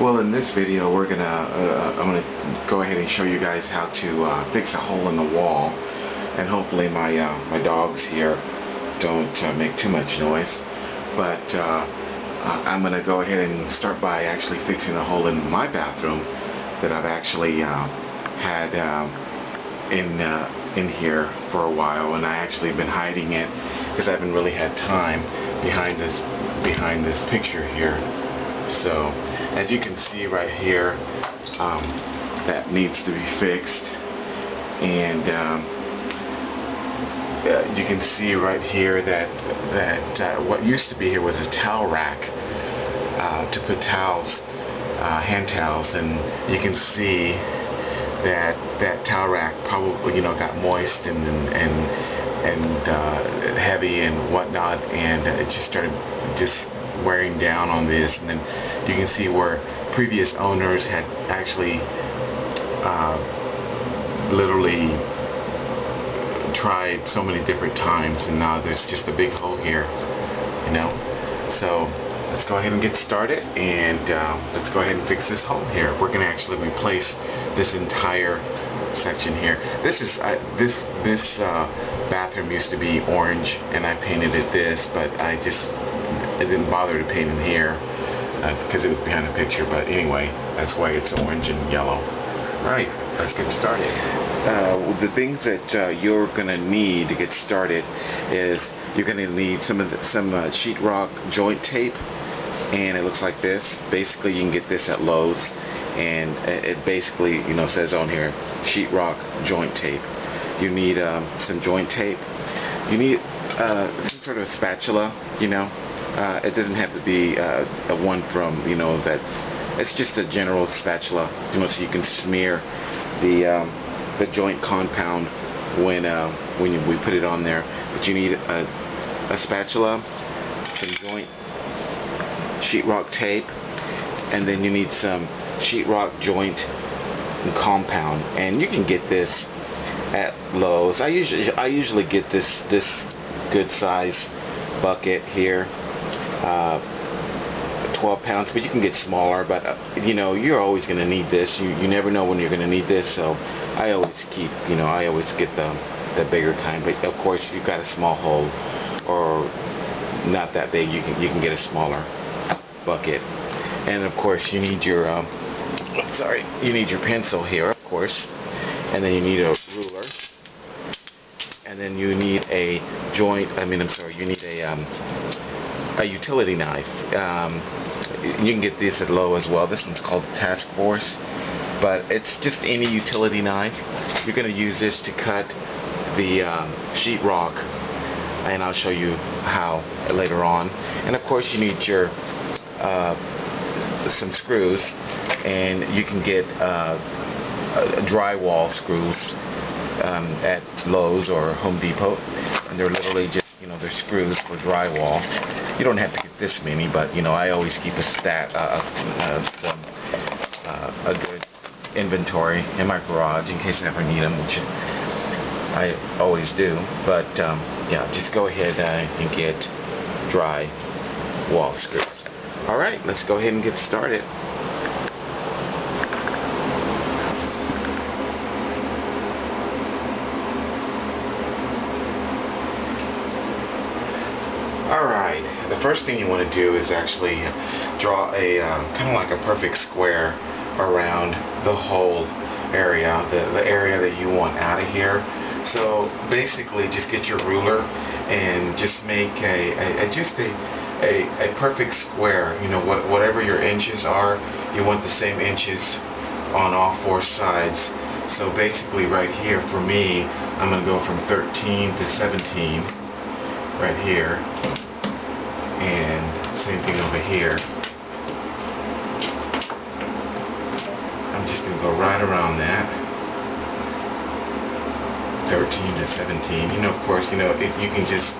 Well, in this video, I'm gonna go ahead and show you guys how to fix a hole in the wall, and hopefully my dogs here don't make too much noise. But I'm gonna go ahead and start by actually fixing a hole in my bathroom that I've actually had in here for a while, and I actually been hiding it because I haven't really had time behind this picture here. So as you can see right here, that needs to be fixed, and you can see right here that what used to be here was a towel rack to put towels, hand towels, and you can see that towel rack probably got moist and heavy and whatnot, and it just started wearing down on this. And then you can see where previous owners had actually literally tried so many different times, and now there's just a big hole here, so let's go ahead and get started, and let's go ahead and fix this hole here. We're going to actually replace this entire section here. This bathroom used to be orange, and I painted it this, but I didn't bother to paint in here because it was behind the picture. But anyway, that's why it's orange and yellow. Alright, let's get started. The things that you're going to need to get started is you're going to need some sheetrock joint tape, and it looks like this. Basically, you can get this at Lowe's, and it basically says on here sheetrock joint tape. You need some joint tape. You need some sort of spatula. It doesn't have to be a one from it's just a general spatula, so you can smear the joint compound when we put it on there. But you need a spatula, some joint sheetrock tape, and then you need some sheetrock joint compound, and you can get this at Lowe's. I usually get this good size bucket here, 12 pounds, but you can get smaller. But you're always going to need this. You never know when you're going to need this, so I always get the bigger kind. But of course, if you've got a small hole or not that big, you can get a smaller bucket. And of course, you need your pencil here, of course, and then you need a ruler, and then you need a you need a utility knife. You can get this at Lowe's as well. This one's called the Task Force, but it's just any utility knife. You're going to use this to cut the sheetrock, and I'll show you how later on. And of course, you need your some screws, and you can get drywall screws at Lowe's or Home Depot, and they're literally just they're screws for drywall. You don't have to get this many, but I always keep a good inventory in my garage in case I ever need them, which I always do. But yeah, just go ahead and get dry wall screws. Alright, let's go ahead and get started. Alright, the first thing you want to do is actually draw a kind of like a perfect square around the whole area, the area that you want out of here. So basically, just get your ruler and just make a perfect square. Whatever your inches are, you want the same inches on all four sides. So basically, right here for me, I'm going to go from 13 to 17 right here, and same thing over here. I'm just going to go right around that, 13 to 17. Of course, if you can just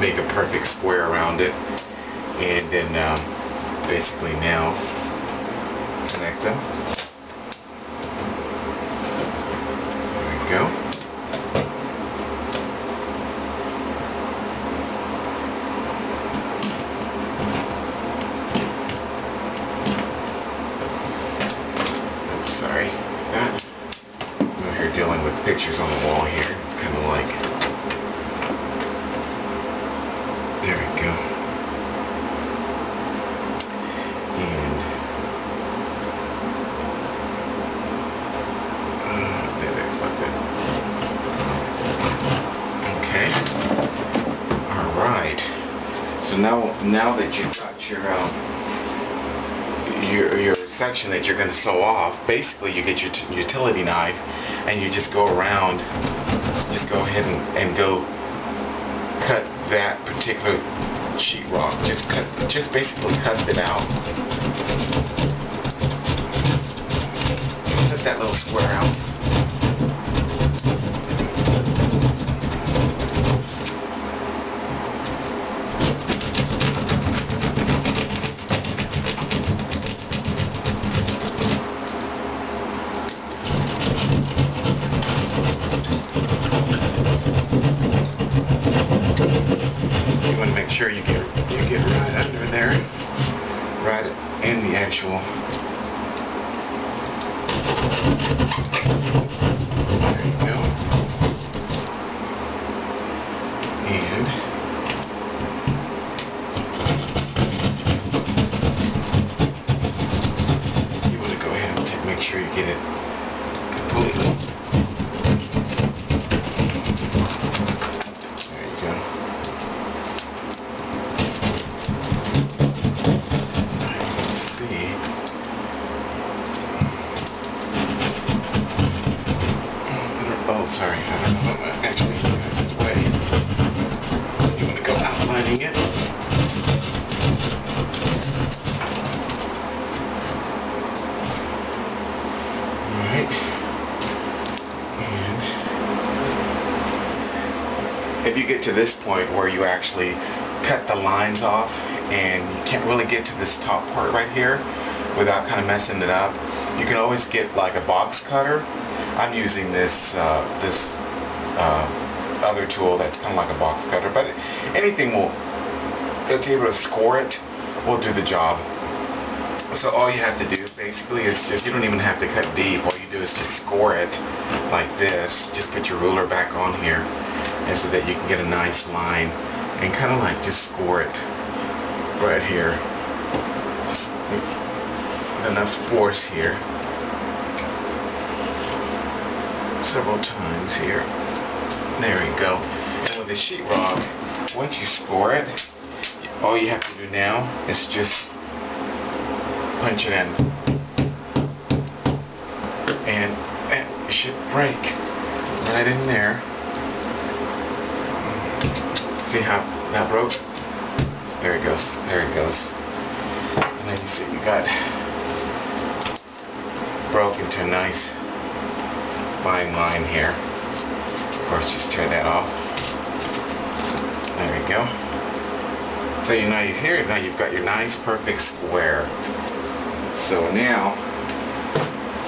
make a perfect square around it, and then basically now connect them. There we go. So now that you've got your section that you're going to sew off, basically you get your utility knife and you just go around, just go ahead and go cut that particular sheetrock. Just basically cut it out. Cut that little square out. Sure you get right under there, right in the actual. There you go. And you want to go ahead and make sure you get it completely. Sorry, I don't know what actually has its way. You want to go outlining it. Alright. And if you get to this point where you actually cut the lines off and you can't really get to this top part right here without kind of messing it up, you can always get like a box cutter. I'm using this other tool that's kind of like a box cutter, but anything that's able to score it will do the job. So all you have to do basically is just, you don't even have to cut deep. All you do is just score it like this. Just put your ruler back on here, and so that you can get a nice line and kind of like just score it right here. Just with enough force here. Several times here. There you go. And with the sheetrock, once you score it, all you have to do now is just punch it in, and it should break right in there. See how that broke? There it goes. There it goes. And then you see you got broke into a nice fine line here. Of course, just tear that off. There we go. So now you've got your nice perfect square. So now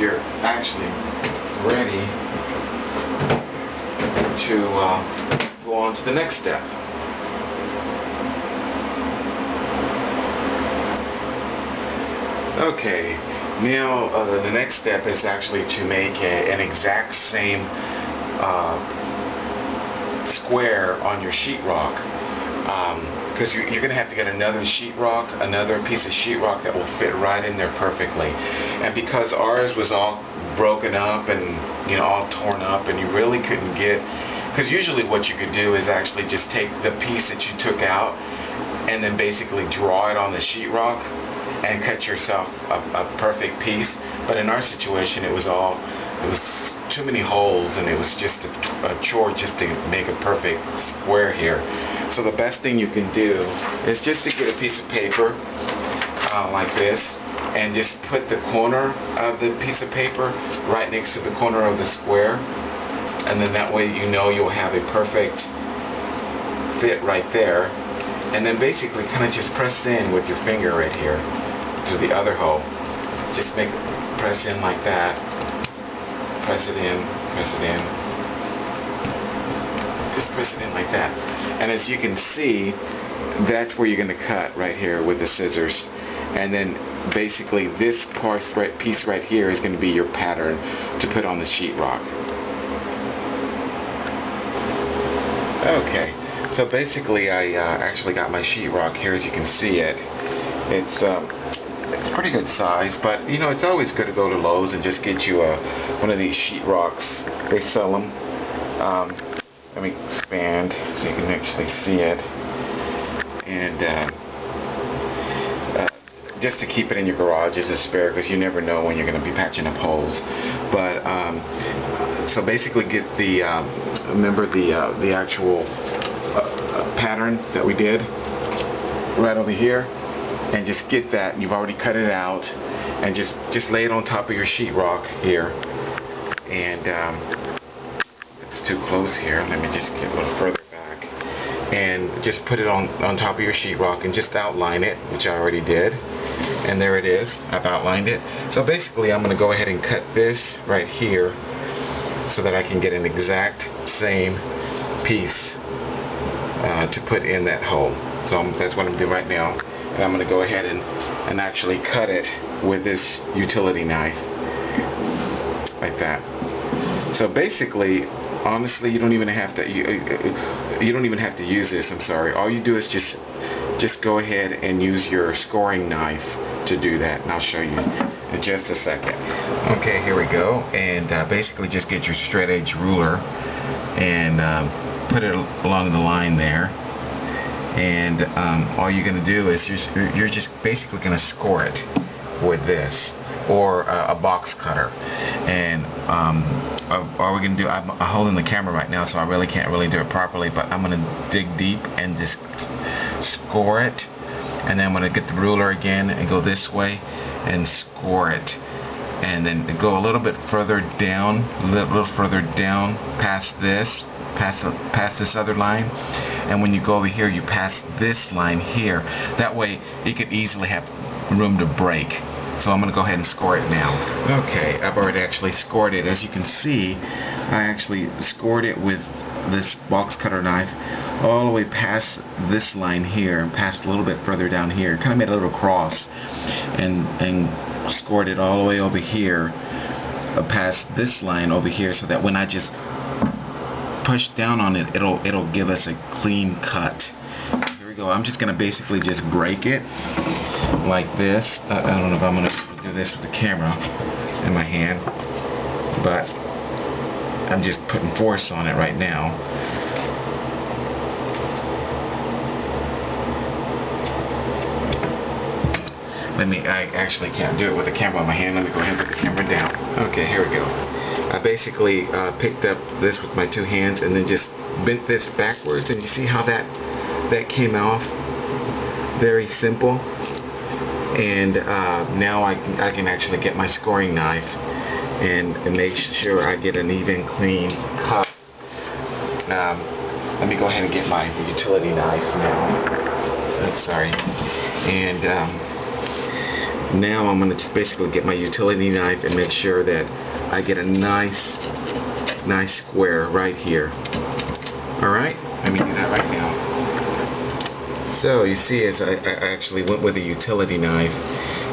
you're actually ready to go on to the next step. Okay. Now the next step is actually to make an exact same square on your sheetrock, because you're going to have to get another piece of sheetrock that will fit right in there perfectly. And because ours was all broken up and all torn up, and you really couldn't get, because usually what you could do is actually just take the piece that you took out and then basically draw it on the sheetrock and cut yourself a perfect piece. But in our situation, it was too many holes, and it was just a chore just to make a perfect square here. So the best thing you can do is just to get a piece of paper like this, and just put the corner of the piece of paper right next to the corner of the square, and then that way you'll have a perfect fit right there. And then basically kind of just press in with your finger right here to the other hole. Just press in like that. Press it in, press it in. Just press it in like that. And as you can see, that's where you're going to cut right here with the scissors. And then basically this piece right here is going to be your pattern to put on the sheetrock. Okay, so basically I actually got my sheetrock here, as you can see it. It's pretty good size, but it's always good to go to Lowe's and just get you one of these sheetrocks. They sell them. Let me expand so you can actually see it. and just to keep it in your garage as a spare, because you never know when you're going to be patching up holes. But so basically, get the remember the actual pattern that we did right over here, and just get that. You've already cut it out, and just lay it on top of your sheetrock here. And it's too close here. Let me just get a little further back, and just put it on top of your sheetrock, and just outline it, which I already did. And there it is. I've outlined it. So basically, I'm going to go ahead and cut this right here so that I can get an exact same piece to put in that hole. So that's what I'm doing right now. And I'm going to go ahead and actually cut it with this utility knife like that. So basically, honestly, you don't even have to you don't even have to use this. I'm sorry. All you do is just go ahead and use your scoring knife to do that, and I'll show you in just a second. Okay, here we go. And basically, just get your straight edge ruler and put it along the line there. And all you're going to do is you're just basically going to score it with this or a box cutter. And all we're going to do, I'm holding the camera right now, so I really can't do it properly, but I'm going to dig deep and just score it. And then I'm going to get the ruler again and go this way and score it. And then go a little bit further down, past this other line. And when you go over here, you pass this line here. That way, it could easily have room to break. So I'm going to go ahead and score it now. Okay, I've already actually scored it. As you can see, I actually scored it with this box cutter knife all the way past this line here and past a little bit further down here. Kind of made a little cross and scored it all the way over here past this line over here, so that when I just push down on it, it'll give us a clean cut. Here we go. I'm just gonna basically just break it like this. I don't know if I'm gonna do this with the camera in my hand, but I'm just putting force on it right now. I actually can't do it with the camera in my hand. Let me go ahead and put the camera down. Okay, here we go. I basically picked up this with my two hands and then just bent this backwards, and you see how that came off? Very simple. And now I can actually get my scoring knife and make sure I get an even, clean cut. Let me go ahead and get my utility knife now. I'm sorry. And now I'm going to just basically get my utility knife and make sure that I get a nice square right here. Alright, let me do that right now. So you see, as I actually went with the utility knife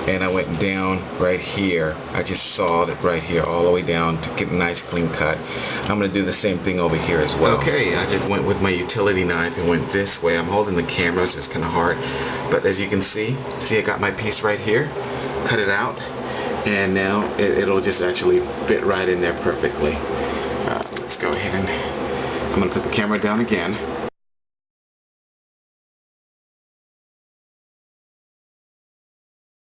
and I went down right here. I just sawed it right here all the way down to get a nice clean cut. I'm going to do the same thing over here as well. Okay, I just went with my utility knife and went this way. I'm holding the camera, so it's kind of hard. But as you can see I got my piece right here. Cut it out, and now it'll just actually fit right in there perfectly. Let's go ahead and I'm going to put the camera down again.